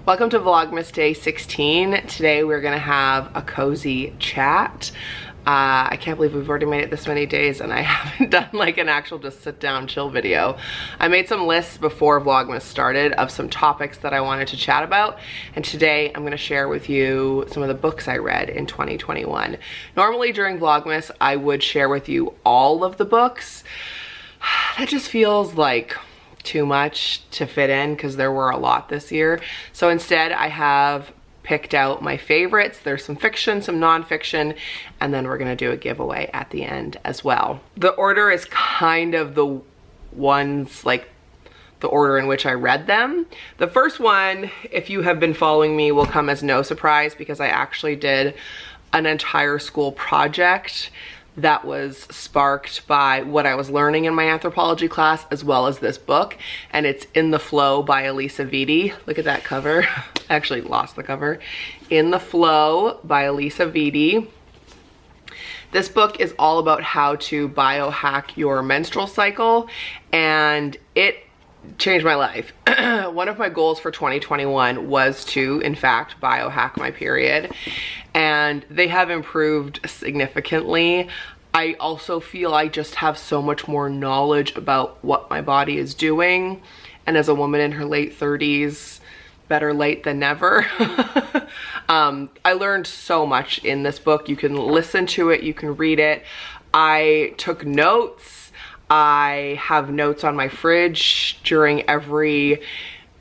Welcome to Vlogmas Day 16. Today we're gonna have a cozy chat. I can't believe we've already made it this many days and I haven't done like an actual just sit down chill video. I made some lists before Vlogmas started of some topics that I wanted to chat about, and today I'm gonna share with you some of the books I read in 2021. Normally during Vlogmas I would share with you all of the books. That just feels like too much to fit in because there were a lot this year. So instead I have picked out my favorites. There's some fiction, some nonfiction, and then we're gonna do a giveaway at the end as well. The order is kind of the ones, like the order in which I read them. The first one, if you have been following me, will come as no surprise because I actually did an entire school project that was sparked by what I was learning in my anthropology class as well as this book, and it's In the Flow by Elisa Vitti. Look at that cover. I actually lost the cover. In the Flow by Elisa Vitti. This book is all about how to biohack your menstrual cycle, and it changed my life. One of my goals for 2021 was to, in fact, biohack my period, and they have improved significantly. I also feel I just have so much more knowledge about what my body is doing, and as a woman in her late 30s, better late than never. I learned so much in this book. You can listen to it, you can read it. I took notes. I have notes on my fridge during every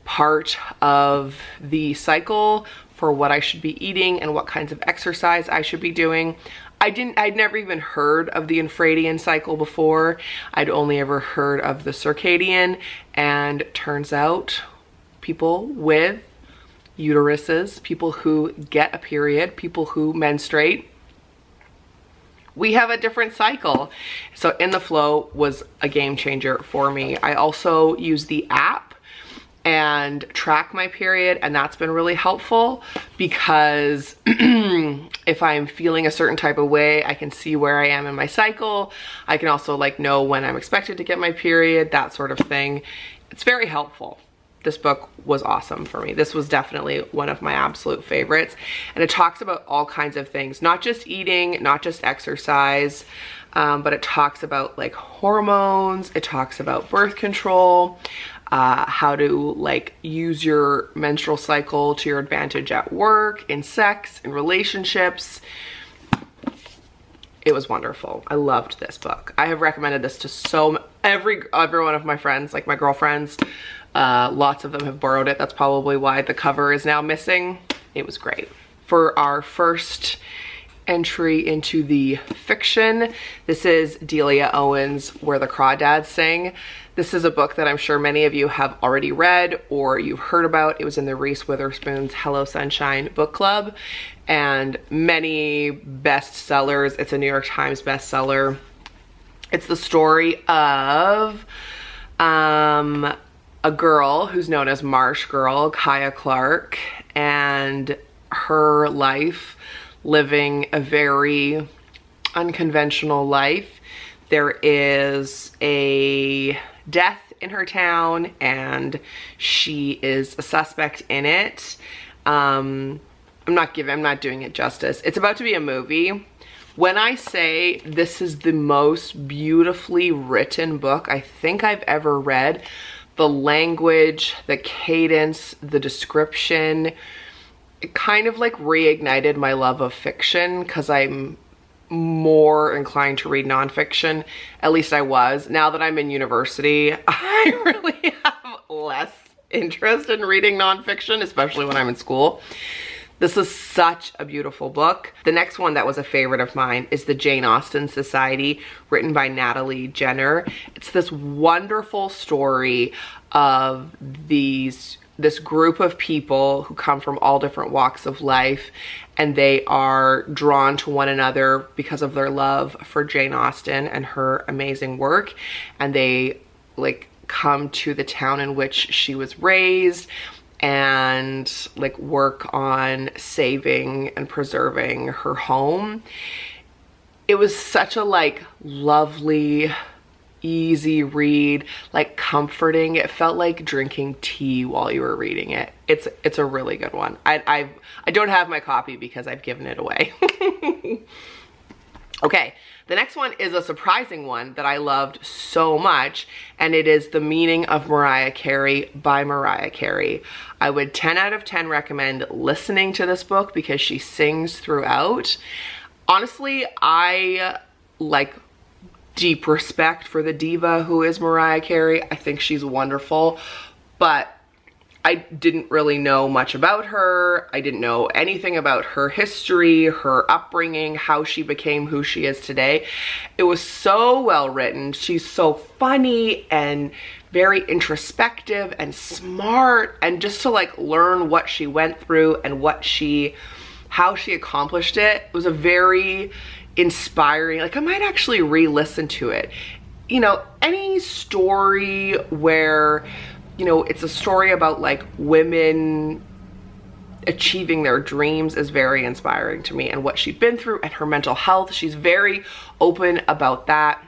part of the cycle for what I should be eating and what kinds of exercise I should be doing. I'd never even heard of the infradian cycle before. I'd only ever heard of the circadian, and turns out people with uteruses, people who get a period, people who menstruate, we have a different cycle. So In the Flow was a game changer for me. I also use the app and track my period, and that's been really helpful because if I'm feeling a certain type of way, I can see where I am in my cycle. I can also like know when I'm expected to get my period, that sort of thing. It's very helpful. This book was awesome for me. This was definitely one of my absolute favorites. And it talks about all kinds of things, not just eating, not just exercise, but it talks about like hormones, it talks about birth control, how to like use your menstrual cycle to your advantage at work, in sex, in relationships. It was wonderful. I loved this book. I have recommended this to every one of my friends, like my girlfriends. Lots of them have borrowed it. That's probably why the cover is now missing. It was great. For our first entry into the fiction, this is Delia Owens' Where the Crawdads Sing. This is a book that I'm sure many of you have already read or you've heard about. It was in the Reese Witherspoon's Hello Sunshine book club and many bestsellers. It's a New York Times bestseller. It's the story of a girl who's known as Marsh Girl, Kaya Clark, and her life living a very unconventional life. There is a death in her town and she is a suspect in it. I'm not doing it justice. It's about to be a movie. When I say this is the most beautifully written book I think I've ever read, the language, the cadence, the description, it kind of like reignited my love of fiction because I'm more inclined to read nonfiction. At least I was. Now that I'm in university, I really have less interest in reading nonfiction, especially when I'm in school. This is such a beautiful book. The next one that was a favorite of mine is The Jane Austen Society, written by Natalie Jenner. It's this wonderful story of this group of people who come from all different walks of life, and they are drawn to one another because of their love for Jane Austen and her amazing work, and they like come to the town in which she was raised and like work on saving and preserving her home. It was such a like lovely easy read, like comforting. It felt like drinking tea while you were reading it. It's a really good one. I don't have my copy because I've given it away. Okay, the next one is a surprising one that I loved so much, and it is The Meaning of Mariah Carey by Mariah Carey. I would 10 out of 10 recommend listening to this book because she sings throughout. Honestly, I like deep respect for the diva who is Mariah Carey. I think she's wonderful, but I didn't really know much about her. I didn't know anything about her history, her upbringing, how she became who she is today. It was so well written. She's so funny and very introspective and smart, and just to like learn what she went through and how she accomplished it was a very inspiring, like I might actually re-listen to it. You know, any story where, you know, it's a story about like women achieving their dreams is very inspiring to me, and what she'd been through and her mental health. She's very open about that.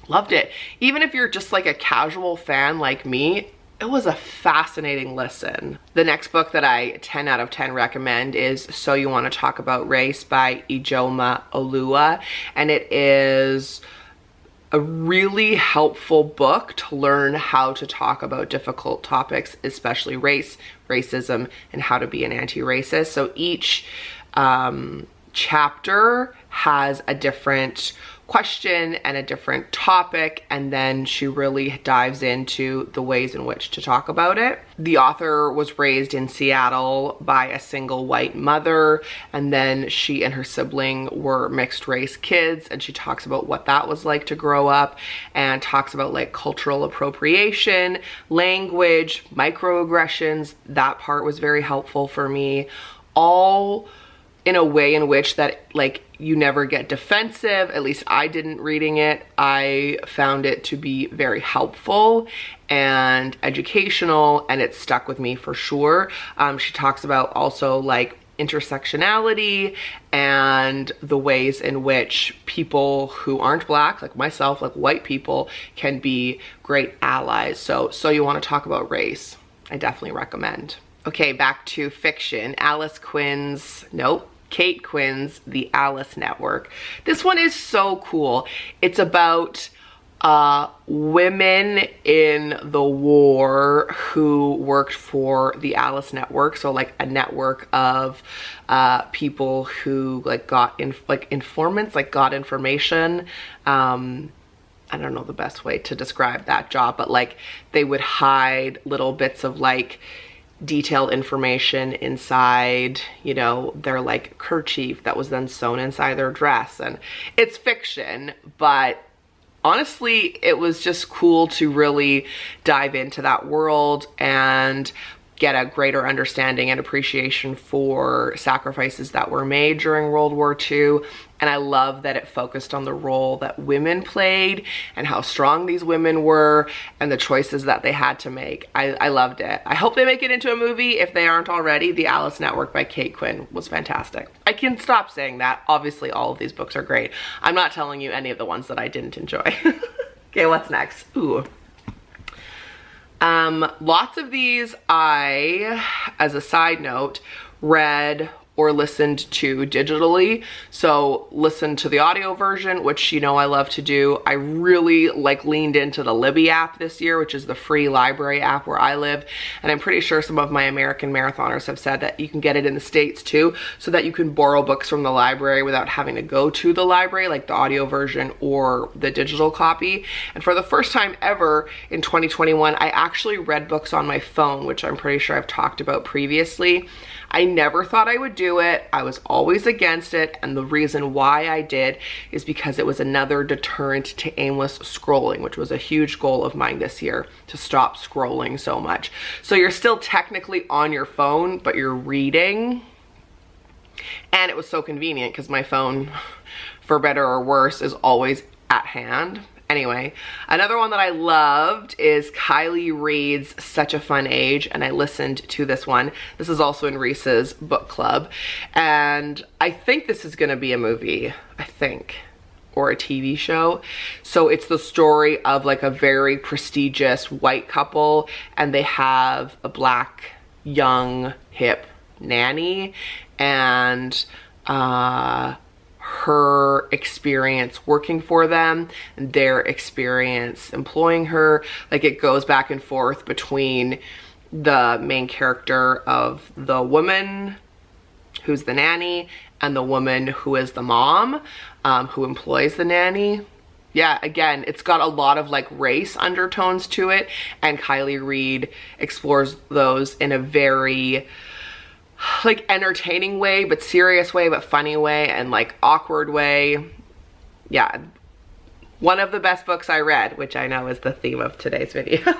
Loved it. Even if you're just like a casual fan like me, it was a fascinating listen. The next book that I 10 out of 10 recommend is So You Want to Talk About Race by Ijoma Olua, and it is a really helpful book to learn how to talk about difficult topics, especially race, racism, and how to be an anti-racist. So each chapter has a different question and a different topic, and then she really dives into the ways in which to talk about it. The author was raised in Seattle by a single white mother, and then she and her sibling were mixed race kids, and she talks about what that was like to grow up, and talks about like cultural appropriation, language, microaggressions. That part was very helpful for me, all in a way in which that like you never get defensive. At least I didn't reading it. I found it to be very helpful and educational, and it stuck with me for sure. She talks about also like intersectionality and the ways in which people who aren't black, like myself, like white people, can be great allies. So You Want to Talk About Race, I definitely recommend. Okay, back to fiction. Kate Quinn's The Alice Network. This one is so cool. It's about women in the war who worked for the Alice Network. So like a network of people who like got informants, like got information. I don't know the best way to describe that job, but like they would hide little bits of like detailed information inside, you know, their like kerchief that was then sewn inside their dress. And it's fiction, but honestly, it was just cool to really dive into that world and get a greater understanding and appreciation for sacrifices that were made during World War II. And I love that it focused on the role that women played and how strong these women were and the choices that they had to make. I loved it. I hope they make it into a movie if they aren't already. The Alice Network by Kate Quinn was fantastic. I can stop saying that. Obviously, all of these books are great. I'm not telling you any of the ones that I didn't enjoy. Okay, what's next? Ooh. Lots of these I, as a side note, read or listened to digitally. So listened to the audio version, which you know I love to do. I really like leaned into the Libby app this year, which is the free library app where I live. And I'm pretty sure some of my American marathoners have said that you can get it in the States too, so that you can borrow books from the library without having to go to the library, like the audio version or the digital copy. And for the first time ever in 2021, I actually read books on my phone, which I'm pretty sure I've talked about previously. I never thought I would do it. I was always against it, and the reason why I did is because it was another deterrent to aimless scrolling, which was a huge goal of mine this year, to stop scrolling so much. So you're still technically on your phone, but you're reading. And it was so convenient because my phone, for better or worse, is always at hand. Anyway, another one that I loved is Kylie Reid's Such a Fun Age, and I listened to this one. This is also in Reese's book club, and I think this is gonna be a movie, I think. or a TV show. So it's the story of like a very prestigious white couple, and they have a black, young, hip nanny, and her experience working for them and their experience employing her. Like, it goes back and forth between the main character of the woman who's the nanny and the woman who is the mom, who employs the nanny. Yeah, again, it's got a lot of like race undertones to it, and Kylie Reid explores those in a very like entertaining way, but serious way, but funny way, and like awkward way. Yeah, one of the best books I read, which I know is the theme of today's video.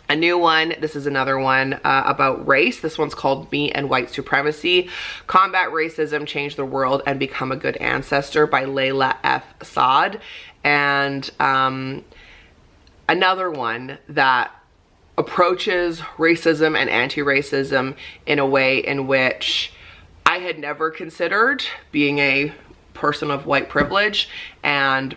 A new one, this is another one about race. This one's called Me and White Supremacy: Combat Racism, Change the World, and Become a Good Ancestor by Layla F. Saad. And another one that approaches racism and anti-racism in a way in which I had never considered, being a person of white privilege, and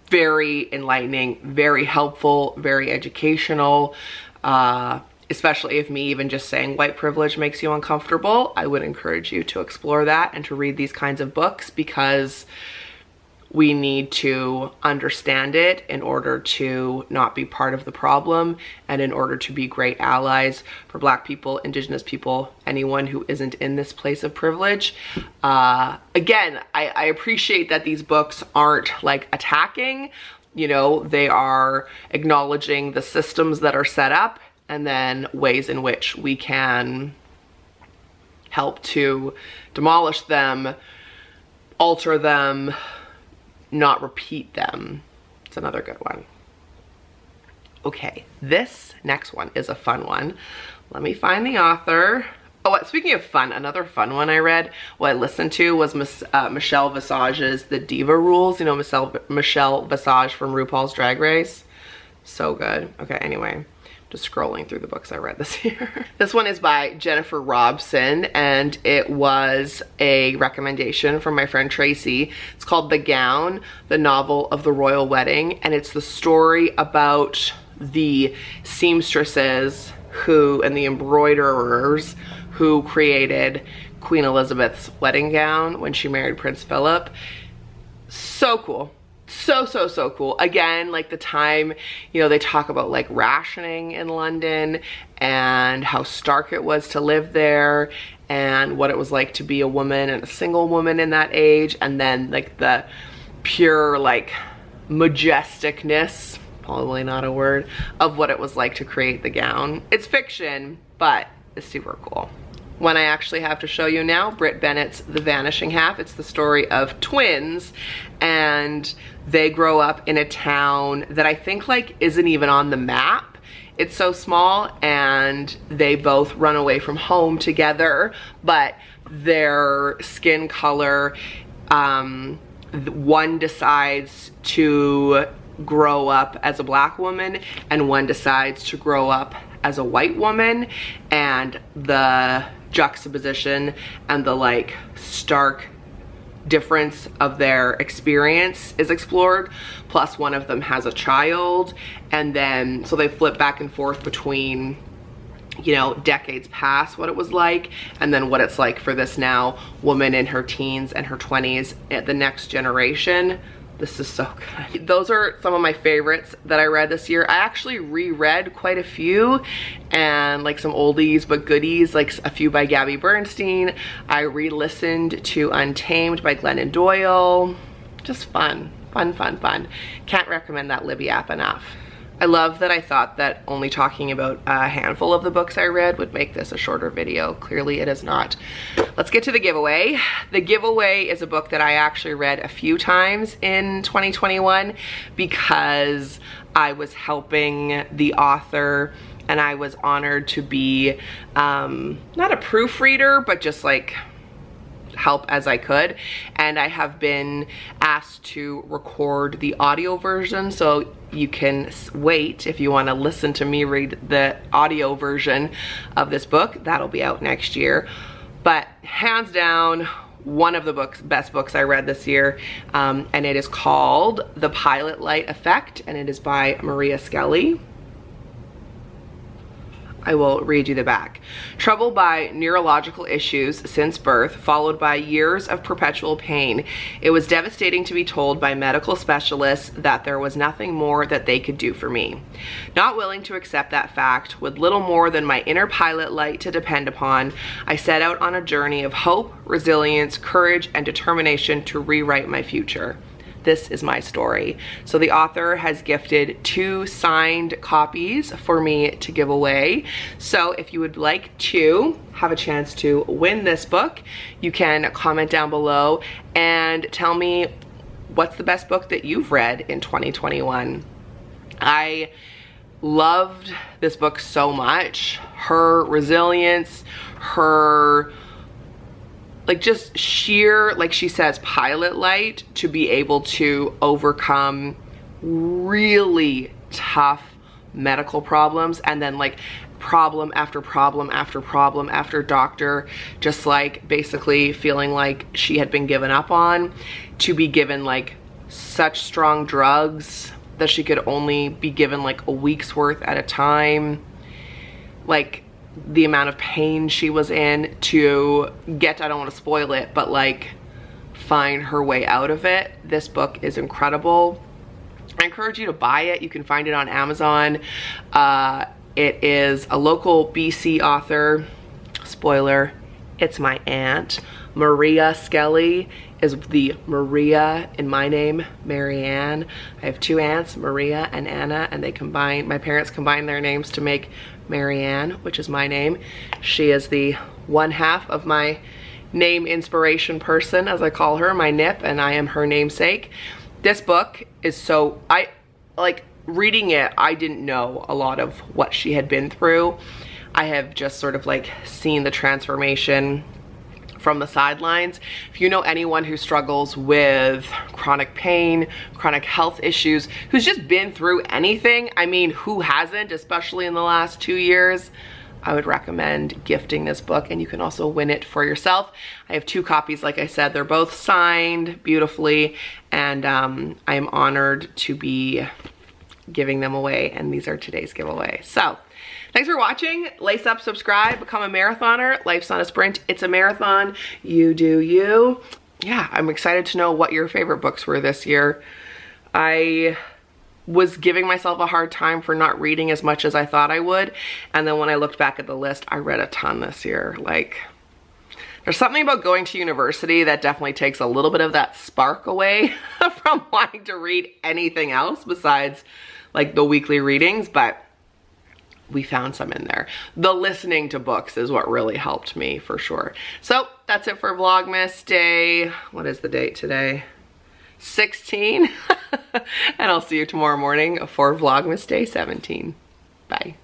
very enlightening, very helpful, very educational, especially if me even just saying white privilege makes you uncomfortable. I would encourage you to explore that and to read these kinds of books, because we need to understand it in order to not be part of the problem, and in order to be great allies for Black people, Indigenous people, anyone who isn't in this place of privilege. Again, I appreciate that these books aren't like attacking, you know, they are acknowledging the systems that are set up, and then ways in which we can help to demolish them, alter them, not repeat them. It's another good one. Okay, this next one is a fun one. Let me find the author. Oh, speaking of fun, another fun one I read, what I listened to was Michelle Visage's The Diva Rules. You know Michelle Visage from RuPaul's Drag Race? So good. Okay, anyway, just scrolling through the books I read this year. This one is by Jennifer Robson, and it was a recommendation from my friend Tracy. It's called The Gown, the Novel of the Royal Wedding, and it's the story about the seamstresses who, and the embroiderers who created Queen Elizabeth's wedding gown when she married Prince Philip. So cool. So cool. Again, like the time, you know, they talk about like rationing in London and how stark it was to live there, and what it was like to be a woman and a single woman in that age, and then like the pure like majesticness, probably not a word, of what it was like to create the gown. It's fiction, but it's super cool. One I actually have to show you now, Britt Bennett's The Vanishing Half. It's the story of twins, and they grow up in a town that I think like isn't even on the map. It's so small, and they both run away from home together, but their skin color, one decides to grow up as a Black woman and one decides to grow up as a white woman, and the juxtaposition and the like stark difference of their experience is explored. Plus one of them has a child, and then so they flip back and forth between, you know, decades past what it was like, and then what it's like for this now woman in her teens and her 20s at the next generation. This is so good. Those are some of my favorites that I read this year. I actually reread quite a few, and like some oldies but goodies, like a few by Gabby Bernstein. I re-listened to Untamed by Glennon Doyle. Just fun. Can't recommend that Libby app enough. I love that I thought that only talking about a handful of the books I read would make this a shorter video. Clearly it is not. Let's get to the giveaway. The giveaway is a book that I actually read a few times in 2021 because I was helping the author, and I was honored to be not a proofreader, but just like help as I could. And I have been asked to record the audio version, so you can wait if you want to listen to me read the audio version of this book. That'll be out next year. But hands down, one of the best books I read this year, and it is called The Pilot Light Effect, and it is by Maria Skelly. I will read you the back. Troubled by neurological issues since birth, followed by years of perpetual pain, it was devastating to be told by medical specialists that there was nothing more that they could do for me. Not willing to accept that fact, with little more than my inner pilot light to depend upon, I set out on a journey of hope, resilience, courage, and determination to rewrite my future. This is my story. So the author has gifted 2 signed copies for me to give away. So if you would like to have a chance to win this book, you can comment down below and tell me what's the best book that you've read in 2021. I loved this book so much. Her resilience, her like just sheer, like she says, pilot light to be able to overcome really tough medical problems, and then like problem after problem after problem after doctor just like basically feeling like she had been given up on, to be given like such strong drugs that she could only be given like a week's worth at a time, like the amount of pain she was in to get, I don't want to spoil it, but like find her way out of it. This book is incredible. I encourage you to buy it. You can find it on Amazon. It is a local BC author. Spoiler, it's my aunt. Maria Skelly is the Maria in my name, Marianne. I have 2 aunts, Maria and Anna, and they combined, my parents combined their names to make Marianne, which is my name. She is the one half of my name inspiration person, as I call her, my nip, and I am her namesake. This book is so, I like reading it, I didn't know a lot of what she had been through. I have just sort of like seen the transformation from the sidelines. If you know anyone who struggles with chronic pain, chronic health issues, who's just been through anything, I mean, who hasn't, especially in the last 2 years, I would recommend gifting this book, and you can also win it for yourself. I have 2 copies, like I said, they're both signed beautifully, and I am honored to be giving them away, and these are today's giveaway. So thanks for watching. Lace up, subscribe, become a marathoner. Life's not a sprint, it's a marathon. You do you. Yeah, I'm excited to know what your favorite books were this year. I was giving myself a hard time for not reading as much as I thought I would. And then when I looked back at the list, I read a ton this year. Like, there's something about going to university that definitely takes a little bit of that spark away from wanting to read anything else besides like the weekly readings, but we found some in there. The listening to books is what really helped me for sure. So that's it for Vlogmas day, what is the date today? 16. And I'll see you tomorrow morning for Vlogmas day 17. Bye.